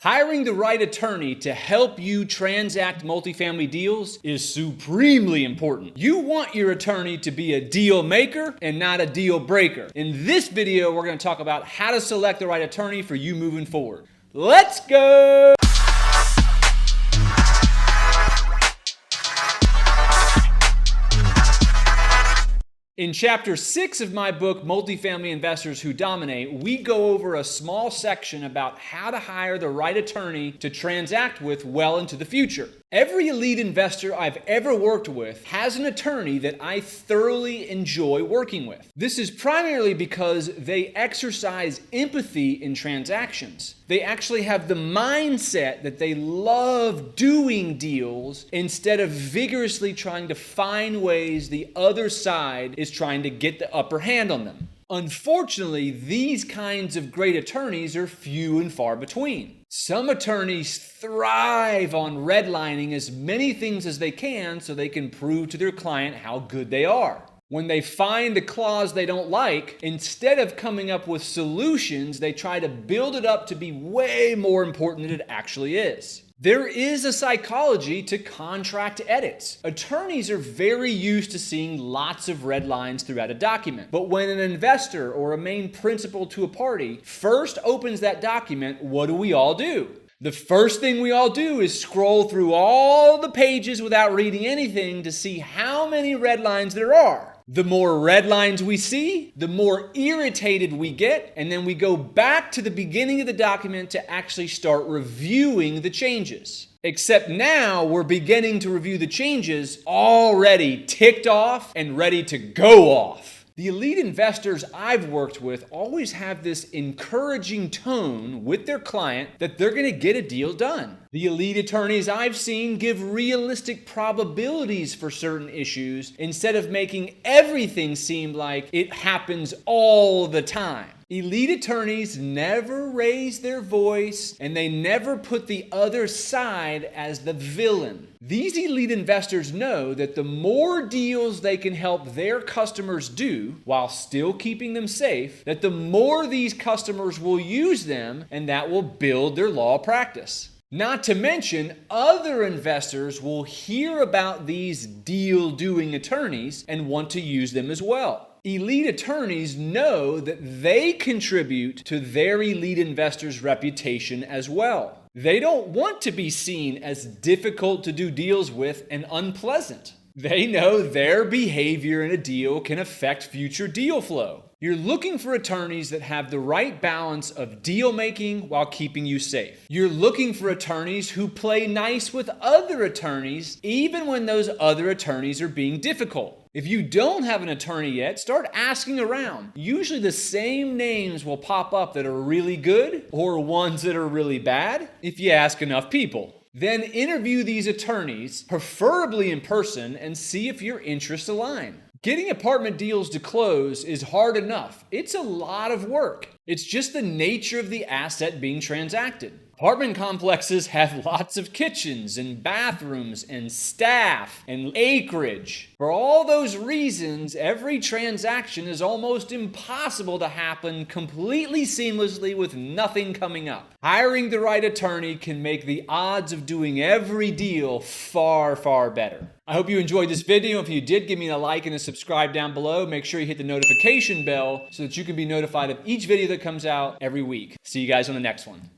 Hiring the right attorney to help you transact multifamily deals is supremely important. You want your attorney to be a deal maker and not a deal breaker. In this video, we're going to talk about how to select the right attorney for you moving forward. Let's go! In chapter 6 of my book, Multifamily Investors Who Dominate, we go over a small section about how to hire the right attorney to transact with well into the future. Every elite investor I've ever worked with has an attorney that I thoroughly enjoy working with. This is primarily because they exercise empathy in transactions. They actually have the mindset that they love doing deals instead of vigorously trying to find ways the other side is trying to get the upper hand on them. Unfortunately, these kinds of great attorneys are few and far between. Some attorneys thrive on redlining as many things as they can so they can prove to their client how good they are. When they find a clause they don't like, instead of coming up with solutions, they try to build it up to be way more important than it actually is. There is a psychology to contract edits. Attorneys are very used to seeing lots of red lines throughout a document. But when an investor or a main principal to a party first opens that document, what do we all do? The first thing we all do is scroll through all the pages without reading anything to see how many red lines there are. The more red lines we see, the more irritated we get, and then we go back to the beginning of the document to actually start reviewing the changes. Except now we're beginning to review the changes already ticked off and ready to go off. The elite investors I've worked with always have this encouraging tone with their client that they're going to get a deal done. The elite attorneys I've seen give realistic probabilities for certain issues instead of making everything seem like it happens all the time. Elite attorneys never raise their voice and they never put the other side as the villain. These elite investors know that the more deals they can help their customers do while still keeping them safe, that the more these customers will use them and that will build their law practice. Not to mention, other investors will hear about these deal-doing attorneys and want to use them as well. Elite attorneys know that they contribute to their elite investors' reputation as well. They don't want to be seen as difficult to do deals with and unpleasant. They know their behavior in a deal can affect future deal flow. You're looking for attorneys that have the right balance of deal making while keeping you safe. You're looking for attorneys who play nice with other attorneys, even when those other attorneys are being difficult. If you don't have an attorney yet, start asking around. Usually the same names will pop up that are really good or ones that are really bad if you ask enough people. Then interview these attorneys, preferably in person, and see if your interests align. Getting apartment deals to close is hard enough. It's a lot of work. It's just the nature of the asset being transacted. Apartment complexes have lots of kitchens and bathrooms and staff and acreage. For all those reasons, every transaction is almost impossible to happen completely seamlessly with nothing coming up. Hiring the right attorney can make the odds of doing every deal far, far better. I hope you enjoyed this video. If you did, give me a like and a subscribe down below. Make sure you hit the notification bell so that you can be notified of each video that comes out every week. See you guys on the next one.